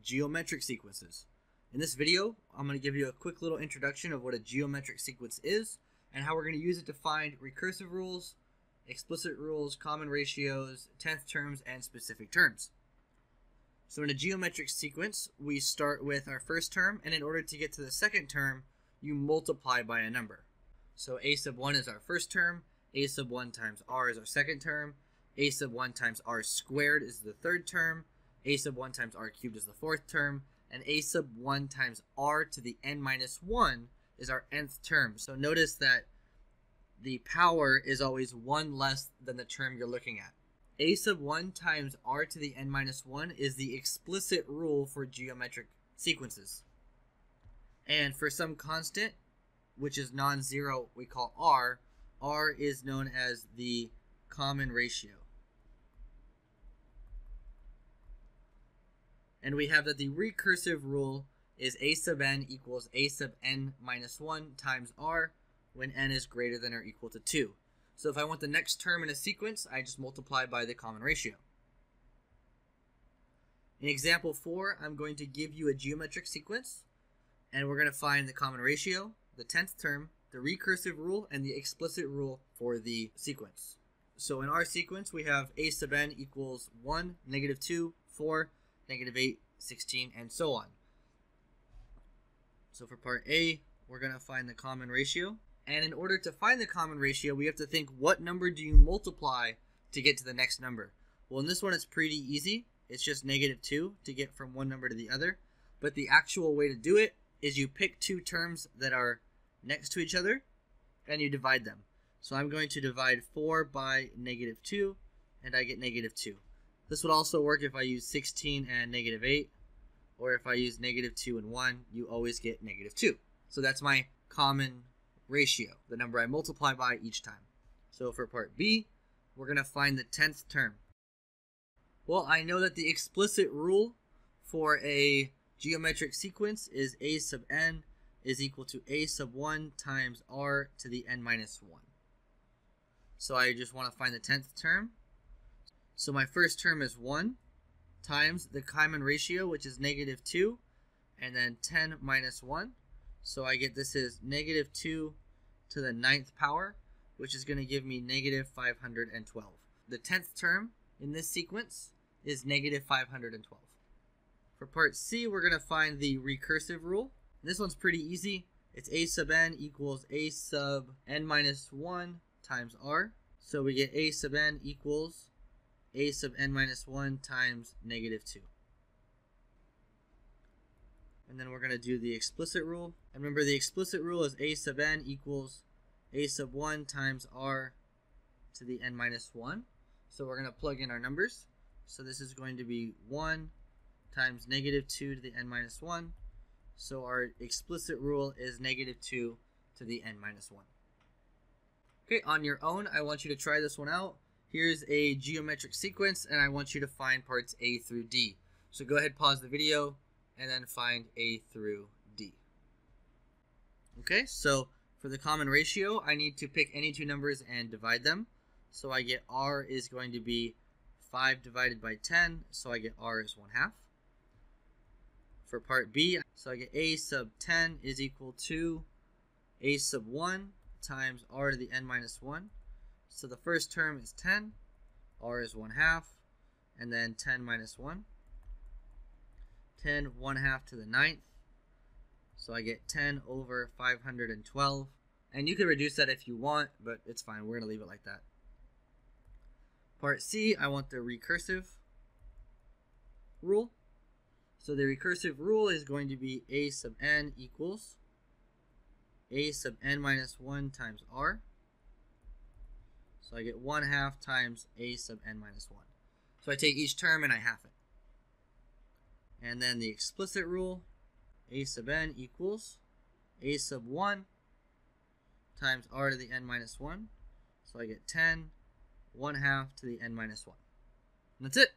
geometric sequences. In this video, I'm going to give you a quick little introduction of what a geometric sequence is and how we're going to use it to find recursive rules, explicit rules, common ratios, 10th terms, and specific terms. So in a geometric sequence, we start with our first term, and in order to get to the second term, you multiply by a number. So a sub 1 is our first term, a sub 1 times r is our second term, a sub 1 times r squared is the third term, a sub 1 times r cubed is the fourth term, and a sub 1 times r to the n minus 1 is our nth term. So notice that the power is always 1 less than the term you're looking at. A sub 1 times r to the n minus 1 is the explicit rule for geometric sequences. And for some constant, which is non-zero, we call r is known as the common ratio. And we have that the recursive rule is a sub n equals a sub n minus 1 times r when n is greater than or equal to 2. So if I want the next term in a sequence, I just multiply by the common ratio. In example 4, I'm going to give you a geometric sequence, and we're going to find the common ratio, the 10th term, the recursive rule, and the explicit rule for the sequence. So in our sequence, we have a sub n equals 1, negative 2, 4, negative 8, 16, and so on. So for part A, we're going to find the common ratio. And in order to find the common ratio, we have to think, what number do you multiply to get to the next number? Well, in this one, it's pretty easy. It's just negative 2 to get from one number to the other. But the actual way to do it is you pick two terms that are next to each other, and you divide them. So I'm going to divide 4 by negative 2, and I get negative 2. This would also work if I use 16 and negative 8, or if I use negative 2 and 1, you always get negative 2. So that's my common ratio, the number I multiply by each time. So for part B, we're going to find the 10th term. Well, I know that the explicit rule for a geometric sequence is a sub n is equal to a sub 1 times r to the n minus 1. So I just want to find the 10th term. So my first term is 1 times the common ratio, which is negative 2, and then 10 minus 1. So I get this is negative 2 to the 9th power, which is going to give me negative 512. The 10th term in this sequence is negative 512. For part C, we're going to find the recursive rule. This one's pretty easy. It's a sub n equals a sub n minus 1 times r. So we get a sub n equals a sub n minus 1 times negative 2. And then we're going to do the explicit rule. And remember, the explicit rule is a sub n equals a sub 1 times r to the n minus 1. So we're going to plug in our numbers. So this is going to be 1 times negative 2 to the n minus 1. So our explicit rule is negative 2 to the n minus 1. Okay, on your own, I want you to try this one out. Here's a geometric sequence, and I want you to find parts A through D. So go ahead, pause the video, and then find A through D. Okay, so for the common ratio, I need to pick any two numbers and divide them. So I get r is going to be 5 divided by 10, so I get r is 1/2. For part B, so I get a sub 10 is equal to a sub 1 times r to the n minus 1. So the first term is 10, r is 1/2, and then 10 minus 1. 10 1/2 to the 9th. So I get 10 over 512. And you can reduce that if you want, but it's fine. We're going to leave it like that. Part C, I want the recursive rule. So the recursive rule is going to be a sub n equals a sub n minus 1 times r. So I get 1/2 times a sub n minus 1. So I take each term and I half it. And then the explicit rule, a sub n equals a sub 1 times r to the n minus 1. So I get 10 1/2 to the n minus 1. And that's it.